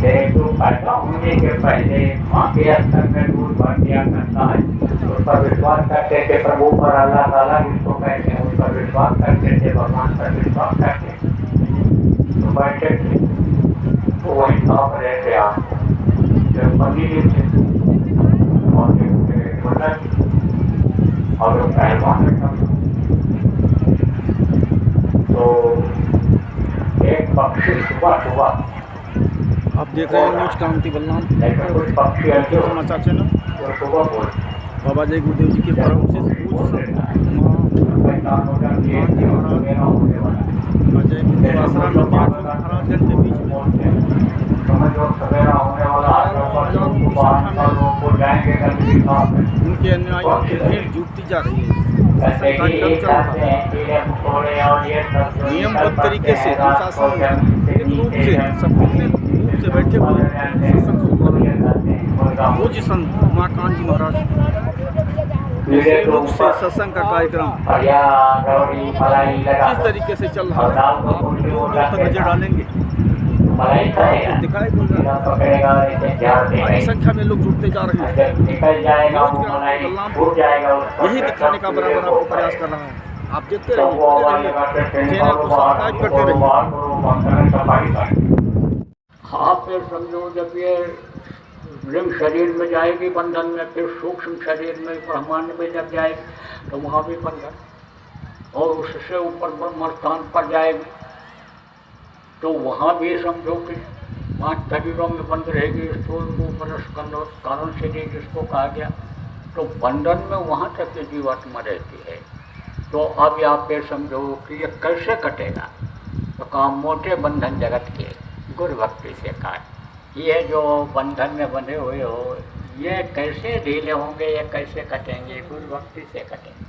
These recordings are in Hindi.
थे तो पैदा होने के पहले माँ के स्तर में दूध भर दिया करता है, उस पर विश्वास करते थे प्रभु पर, अल्लाह ताला जिसको कहते हैं उस पर विश्वास करते थे, भगवान पर विश्वास करते थे, तो बैठे थे तो वही साफ रहे थे आपको जब पनीर थे और और पहलवान तो एक पक्षी सुबह सुबह आप देख रहे हैं न्यूज क्रांति बलराम कुछ पक्षी ऐसे समाचार चैनल सुबह बोल बाबा जय गुरुदेव जी के परम से अजय गुरुदेव आश्रम में महाराजगंज के बीच उनके अनुयायियों की भीड़ जुटती जा रही है। नियमबद्ध तरीके से अनुशासन रूप से संपूर्ण रूप से बैठे हुए पूज्य संत उमाकांत जी महाराज रूप से सत्संग का कार्यक्रम किस तरीके से चल रहा है आप दूर तक नजर डालेंगे, दिखाई बड़ी संख्या में लोग जुटते जा रहे हैं। यही दिखाने का बराबर आपको प्रयास कर रहा है। आप देखते रहिए, चैनल को सब्सक्राइब करते रहिए। आप फिर समझो जब ये लिंग शरीर में जाएगी बंधन में, फिर सूक्ष्म शरीर में ब्रह्मांड में जब जाएगी तो वहाँ भी बंधन, और उससे ऊपर ब्रह्म स्थान पर जाएगी तो वहाँ भी समझो कि 5 शरीरों में बंद रहेगी, स्थूल रूप स्कंद और कारण शरीर जिसको कहा गया, तो बंधन में वहाँ तक की जीवात्मा रहती है। तो अब आप फिर समझो कि ये कैसे कटेगा, तो काम मोटे बंधन जगत के गुरु भक्ति से काट, ये जो बंधन में बंधे हुए हो ये कैसे ढीले होंगे, ये कैसे कटेंगे, गुरु भक्ति से कटेंगे।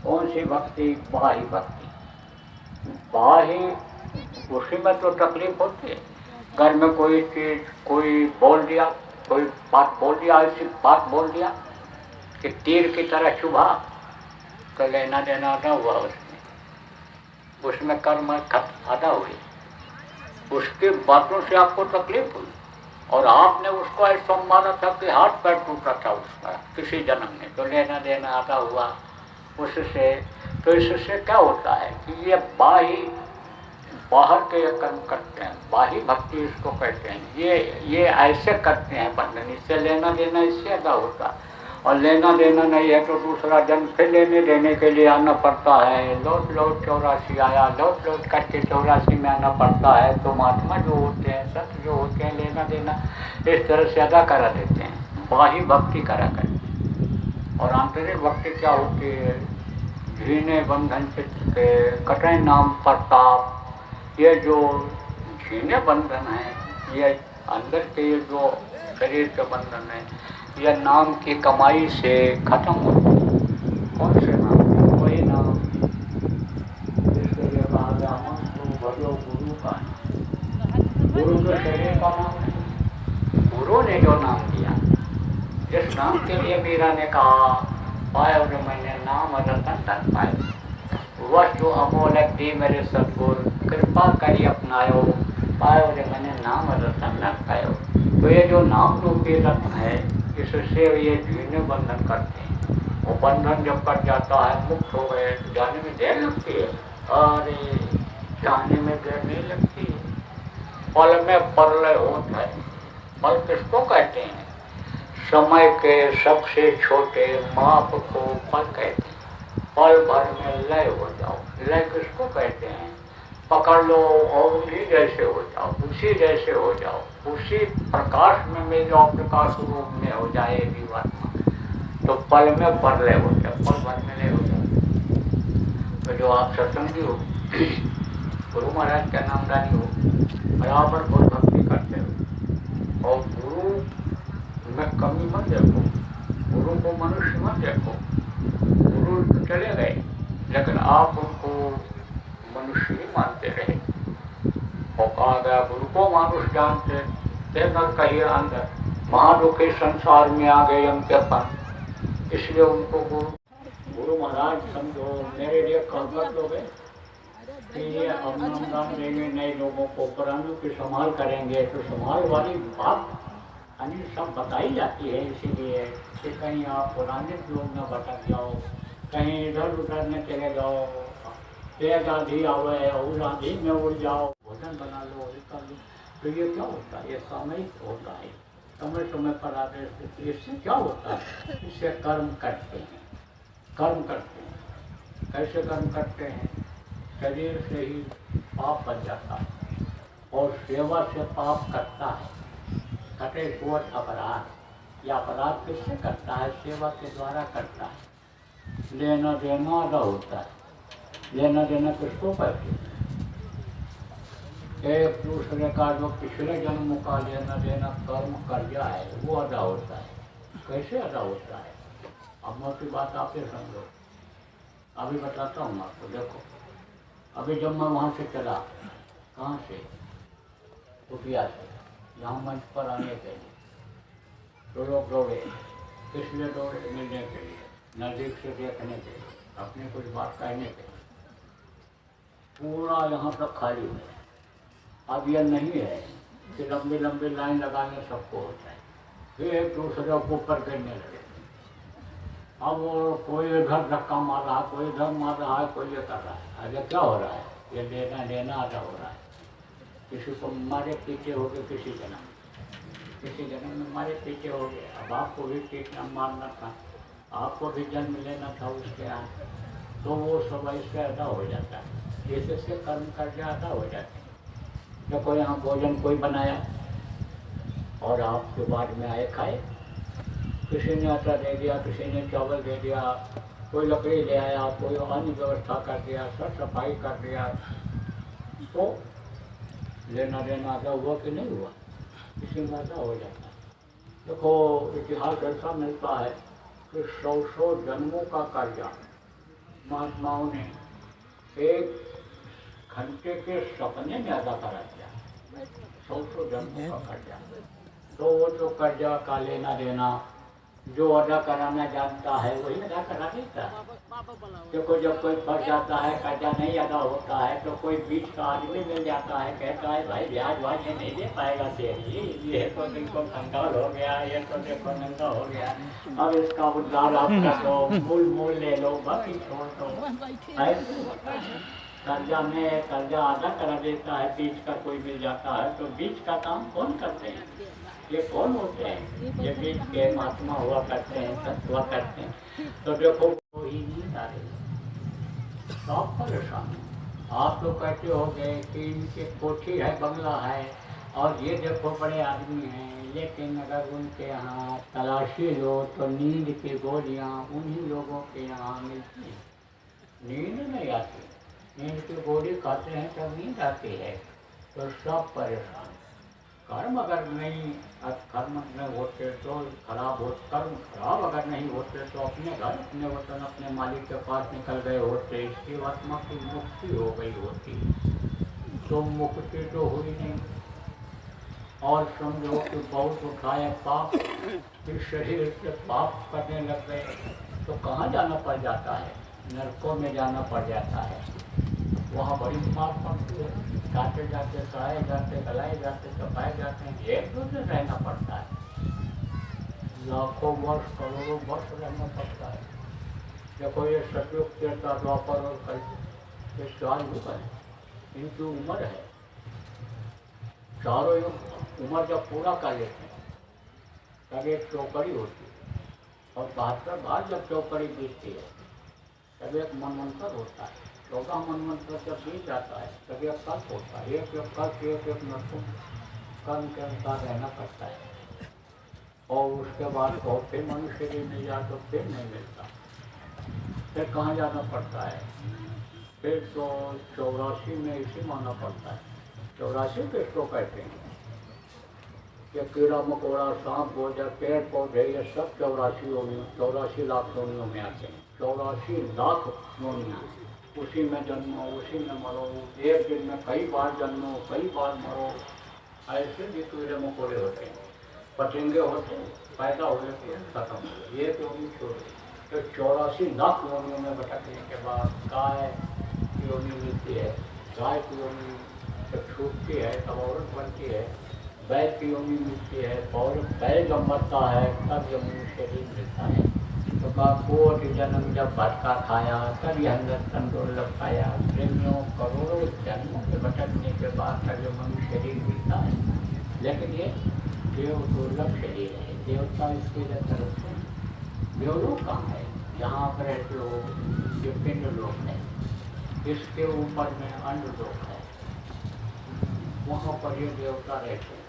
कौन सी भक्ति? बाही भक्ति। बाही उसी में तो तकलीफ होती है। घर में कोई चीज कोई बोल दिया, कोई बात बोल दिया, ऐसी बात बोल दिया कि तीर की तरह चुभा, तो लेना देना आधा हुआ उसमें कर्म आधा हुई, उसकी बातों से आपको तकलीफ हुई और आपने उसको ऐसा माना था कि हाथ पैर टूटा था उसका किसी जन्म में, तो लेना देना आधा हुआ उससे। तो इससे क्या होता है कि ये बाहर के कर्म करते हैं, बाही भक्ति इसको कहते हैं। ये ऐसे करते हैं बंधन, इससे लेना देना इससे अदा होता, और लेना देना नहीं है तो दूसरा जन्म फिर लेने देने के लिए आना पड़ता है। लौट लौट 84 आया, लौट लौट करके 84 में आना पड़ता है। तो महात्मा जो होते हैं, सत्य जो होते हैं, लेना देना इस तरह से अदा करा देते हैं, बाही भक्ति करा करते हैं। और आंतरिक भक्ति क्या होती है? झीने बंधन चित्त के कटे नाम प्रताप। ये जो झीने बंधन है, ये अंदर के ये जो शरीर के बंधन है, यह नाम की कमाई से खत्म होता है। कौन से नाम? वही नाम जिसके लिए कहा गया भजो गुरु का। गुरु के शरीर का नाम है, गुरु ने जो नाम दिया, जिस नाम के लिए मीरा ने कहा पायो जो मैंने नाम रतन तन पाए, वह जो अमोलक दी मेरे सदगुरु, कृपा करी अपनायो, पायो जो मैंने नाम रतन न पायो। तो ये जो नाम रूपी रत्न है, इससे ये जीने बंधन करते हैं। वो बंधन जब कट जाता है, मुक्त हो गए, तो जाने में देर लगती है, अरे जाने में देर नहीं लगती है। पल में परलय होता है। पल किसको कहते हैं? समय के सबसे छोटे माप को पल कहते हैं। पल भर में लय हो जाओ। लय किसको कहते हैं? पकड़ लो और उसी जैसे हो जाओ, उसी जैसे हो जाओ, उसी प्रकाश में मिल जाओ, प्रकाश रूप में हो जाए जीवात्मा। तो पल में परलय हो जाओ, पल भर में लय हो जाओ। तो जो आप सत्संगी हो, गुरु महाराज का नामदारी हो, बराबर गुरु भक्ति करते हो, और गुरु में कमी मत देखो, गुरु को मनुष्य मत देखो। गुरु तो चले गए, लेकिन आप उनको मनुष्य ही मानते रहे। और कहा गया गुरु को मानुष जानते थे न कहीं अंदर, महादुखी संसार में आ गए हम अपन, इसलिए उनको गुरु महाराज समझो मेरे लिए कल कर दोगे, कि ये अनुदान देंगे नए लोगों को, पुरानों की संभाल करेंगे, तो संभाल वाली बात यानी सब बताई जाती है। इसीलिए कि कहीं आप पुराने लोग न भटक जाओ, कहीं इधर उधर न चले जाओ, तेज आंधी आवे उस आंधी में उड़ जाओ, भोजन बना लो, ये कर लो। तो ये क्या होता है? ये सामयिक होता है, समय समय पर आदेश देते। इससे क्या होता है? इससे कर्म करते हैं, कर्म करते हैं। कैसे कर्म करते हैं? शरीर से ही पाप बन जाता है, और सेवा से पाप कटता है। कटे कोट अपराध, या अपराध किससे करता है? सेवा के द्वारा करता है। लेना देना अदा होता है। लेना देना किसको कहते हैं? एक दूसरे का जो पिछले जन्म का लेना देना कर्म कर्जा है, वो अदा होता है। कैसे अदा होता है? अब मोटी बात आप ही समझो, अभी बताता हूँ आपको। देखो, अभी जब मैं वहाँ से चला, कहाँ से? कुटिया से, यहाँ मंच पर आने के लिए, तो लोग दौड़े। किस लिए दौड़े? मिलने के लिए, नज़दीक से देखने के लिए, अपने कुछ बात कहने के लिए। पूरा यहाँ तक खाली है। अब यह नहीं है कि लंबी लंबी लाइन लगाने सबको होता है, फिर एक दूसरे को ऊपर गिरने लगे। अब वो कोई इधर धक्का मार रहा है, कोई इधर मार रहा है, कोई ये कर रहा है। अरे क्या हो रहा है? ये लेना लेना आधा हो रहा है। किसी को मारे पीछे हो गए, किसी जन्म में मारे पीछे हो गए। अब आपको भी पीटना मारना था, आपको भी जन्म लेना था उसके यहाँ, तो वो सब ऐसे अदा हो जाता है। इससे कर्म कर्जा अदा हो जाते हैं। देखो, यहाँ भोजन कोई बनाया और आपके बाद में आए खाए। किसी ने आटा दे दिया, किसी ने चावल दे दिया, कोई लकड़ी ले आया, कोई अन्य व्यवस्था कर दिया, सब सफाई कर दिया, तो लेना देना आधा हुआ कि नहीं हुआ? इसी में आधा हो जाता है। देखो, इतिहास ऐसा मिलता है कि 100 जन्मों का कर्जा महात्माओं ने एक घंटे के सपने में अदा करा दिया। 100 जन्मों का कर्जा। तो वो जो कर्जा का लेना देना जो अदा कराना जानता है वही अदा करा देता है। देखो, जब कोई फंस जाता है, कर्जा नहीं अदा होता है, तो कोई बीच का आदमी मिल जाता है, कहता है भाई ब्याज वाज ये नहीं दे पाएगा सेठ जी, ये तो देखो कंगाल हो गया, ये तो देखो नंगा हो गया, अब इसका उद्धार आप कर दो, मूल ले लो, बाकी छोड़ दो। कर्जा में कर्जा आधा करा देता है, बीच का कोई मिल जाता है, तो बीच का काम कौन करते हैं? ये कौन होते हैं? ये बीच के महात्मा हुआ करते हैं, संत हुआ करते हैं। तो देखो, वो ही नहीं आ रही, सब परेशान। आप तो कहते हो गए कि इनके कोठी है, बंगला है, और ये देखो बड़े आदमी हैं, लेकिन अगर उनके यहाँ तलाशी लो तो नींद की गोलियाँ उन्हीं लोगों के यहाँ मिलती हैं। नींद नहीं आती, नींद की गोली खाते हैं तब नींद आती है। तो सब परेशान। कर्म अगर नहीं, कर्म नहीं होते तो खराब हो, कर्म खराब अगर नहीं होते तो अपने घर, अपने वतन, अपने मालिक के पास निकल गए होते, इसकी आत्मा की मुक्ति हो गई होती। तो मुक्ति तो हुई नहीं, और समझो कि बहुत उठाए पाप, फिर शरीर से पाप करने लग गए, तो कहाँ जाना पड़ जाता है? नरकों में जाना पड़ जाता है। वहाँ बड़ी मार पड़ती है, काटे जाते, सड़ाए जाते, गलाए जाते, कपाए जाते हैं, एक दूसरे रहना पड़ता है। लाखों वर्ष, करोड़ों वर्ष रहना पड़ता है। देखो, ये सतयुग, त्रेता, द्वापर और कलयुग, ये 4 युग है, इनकी उम्र है। चारों युग उम्र जब पूरा कर लेते हैं तब एक चौकड़ी होती है, और 72 बार जब चौकड़ी बीतती है तब एक मनवंतर होता है। 14 मनवंतर जब बीत जाता है तब एक कल्प होता है। एक कल्प, एक नरकों कर्म के अनुसार रहना पड़ता है, और उसके बाद तो फिर मनुष्य भी मिल जाए तो फिर नहीं मिलता, फिर कहाँ जाना पड़ता है? फिर तो 84 में इसी मानना पड़ता है। 84 किसको कहते हैं? ये कीड़ा मकोड़ा, सांप, गोजर, पेड़ पौधे, ये सब 84 लाख योनियों में आते हैं। 84 लाख योनियाँ, उसी में जन्मो, उसी में मरो, एक दिन में कई बार जन्मो, कई बार मरो। ऐसे भी कीड़े मकोड़े होते हैं, पतंगे होते हैं, पैदा हो जाते हैं, खत्म हो गए, ये योनि छोड़े। तो 84 लाख योनियों में भटकने के बाद गाय योनि मिलती है, गाय की योनि जब छूटती है तब औरत बनती है, बैल की योनि मिलती है और बैल जब मरता है तब यमुनी शरीर मिलता है। तो कहा कोटि जन्म जब भटका खाया तब यह नर्तन दुर्लभ पाया, प्रेमियों करोड़ों जन्मों के भटकने के बाद तब यमुनी शरीर मिलता है। लेकिन ये देव दुर्लभ शरीर है, देवता इसके लिए तरफते हैं। देवलोक कहाँ है? यहाँ पर लोग जो पिंड लोक है, इसके ऊपर में अंड लोक है, वहाँ पर ये देवता रहते हैं।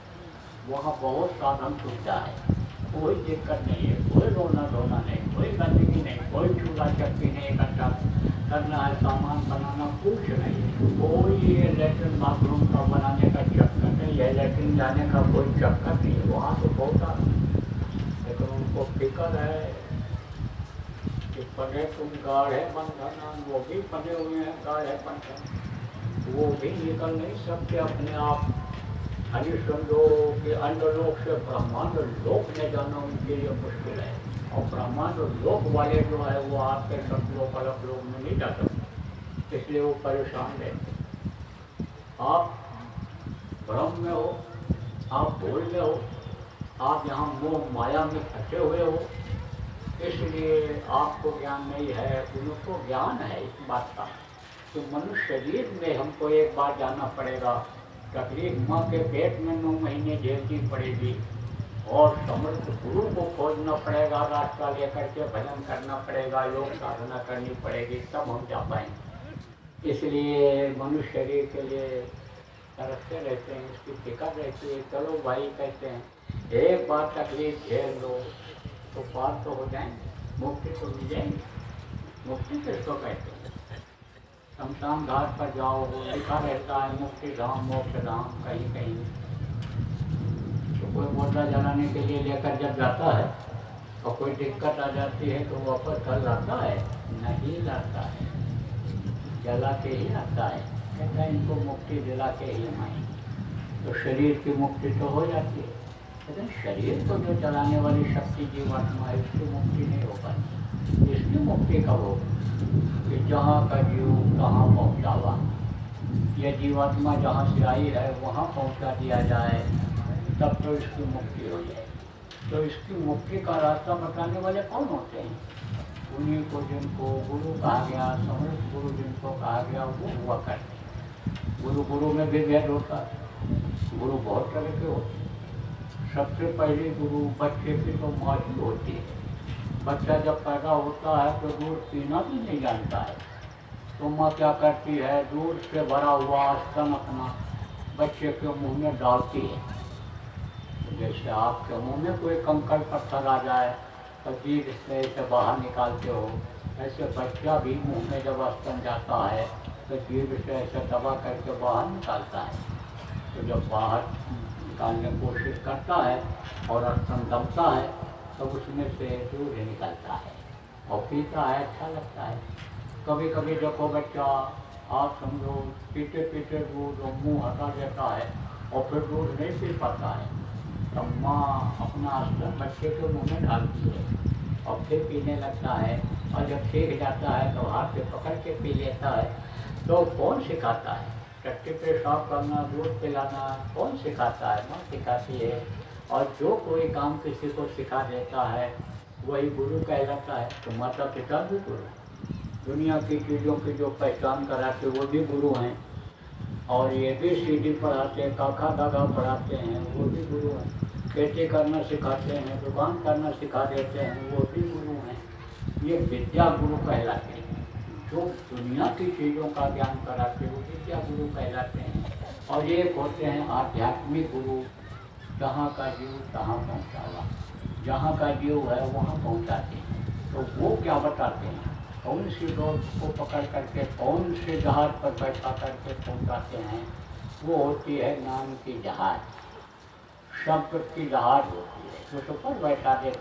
वहाँ बहुत साधन सुविधा है, कोई दिक्कत नहीं है, कोई रोना धोना नहीं, कोई गंदगी नहीं, कोई चूल्हा चक्की नहीं इकट्ठा करना है, सामान बनाना कुछ नहीं है, कोई ये लेटरिन बाथरूम का बनाने का चक्कर नहीं है, लेटरिन जाने का कोई चक्कर नहीं है। वहाँ तो बहुत लेकिन उनको फिक्र है कि पढ़े तुम गाढ़े बंधन, वो भी पढ़े हुए हैं गाढ़े बंधन, वो भी निकल नहीं सकते अपने आप। हरिश्चंद्रों के अंडलोक से ब्रह्मांड लोक में जाना उनके लिए मुश्किल है, और ब्रह्मांड लोक वाले जो है वो आपके सतलोक अलग लोक में नहीं जा सकते, इसलिए वो परेशान रहते। आप भ्रम में हो, आप भूल में हो, आप यहाँ मोह माया में फंसे हुए हो, इसलिए आपको ज्ञान नहीं है। उनको ज्ञान है इस बात का तो मनुष्य शरीर में हमको एक बार जाना पड़ेगा, तकलीफ माँ के पेट में 9 महीने झेलनी पड़ेगी, और समर्थ गुरु को खोजना पड़ेगा, रास्ता लेकर के भजन करना पड़ेगा, योग साधना करनी पड़ेगी, तब हम जा पाएंगे। इसलिए मनुष्य शरीर के लिए तरसते रहते हैं, इसकी फिक्र रहती है। चलो भाई कहते हैं, एक बार तकलीफ झेल लो तो पार तो हो जाएंगे, मुक्ति तो मिल जाएंगे। मुक्ति किसको कहते हैं? शमशान घाट पर जाओ, लिखा रहता है मुक्ति धाम मोक्ष धाम कहीं कहीं। तो कोई मुर्दा जलाने के लिए लेकर जब जाता है और कोई दिक्कत आ जाती है तो वापस घर लाता है? नहीं लाता है, जला के ही आता है। कहता है इनको मुक्ति दिला के ही माई, तो शरीर की मुक्ति तो हो जाती है, लेकिन शरीर को जो चलाने वाली शक्ति जीवात्मा है उसकी मुक्ति नहीं हो पाती। इसकी मुक्ति कब हो कि जहाँ का जीव कहाँ पहुँचावा, यह जीवात्मा जहाँ से आई है वहाँ पहुँचा दिया जाए, तब तो इसकी मुक्ति हो जाए। तो इसकी मुक्ति का रास्ता बताने वाले कौन होते हैं? उन्हीं को जिनको गुरु कहा गया, समर्थ गुरु जिनको कहा गया वो हुआ करते हैं। गुरु में भी भेद होता है, गुरु बहुत तरह के होते हैं। सबसे पहले गुरु बच्चे की तो मौत ही होती है। बच्चा जब पैदा होता है तो दूध पीना भी नहीं जानता है, तो माँ क्या करती है, दूध से भरा हुआ स्तन अपना बच्चे के मुंह में डालती है। तो जैसे आपके मुंह में कोई कंकड़ पत्थर आ जाए तो जीभ से ऐसे बाहर निकालते हो, ऐसे बच्चा भी मुंह में जब स्तन जाता है तो जीभ से ऐसे दबा करके बाहर निकालता है। तो जब बाहर निकालने की कोशिश करता है और स्तन दबता है तो उसमें से दूध निकलता है और पीता है, अच्छा लगता है। कभी कभी देखो बच्चा, आप समझो पीते पीते दूध मुँह हटा देता है और फिर दूध नहीं पी पाता है, तो माँ अपना स्तन बच्चे के मुँह में डालती है और फिर पीने लगता है, और जब सीख जाता है तो हाथ से पकड़ के पी लेता है। तो कौन सिखाता है? टट्टी पेशाब करना, दूध पिलाना कौन सिखाता है? माँ सिखाती है। और जो कोई काम किसी को सिखा देता है वही गुरु कहलाता है। तो माता पिता भी गुरु, दुनिया की चीज़ों की जो पहचान कराते वो भी गुरु हैं, और ये भी सीढ़ी पढ़ाते हैं, काका दादा पढ़ाते हैं, वो भी गुरु हैं। खेती करना सिखाते हैं, दुकान करना सिखा देते हैं, वो भी गुरु हैं। ये विद्या गुरु कहलाते हैं। जो दुनिया की चीज़ों का ज्ञान कराते हैं वो विद्या गुरु कहलाते हैं। और ये होते हैं आध्यात्मिक गुरु, जहाँ का जीव तहाँ पहुँचावा, जहाँ का जीव है वहाँ पहुँचाते हैं। तो वो क्या बताते हैं, कौन सी रोड को पकड़ करके कौन से जहाज पर बैठा करके पहुँचाते हैं? वो होती है नाम की जहाज, शब्द की जहाज होती है, जो ऊपर बैठा देते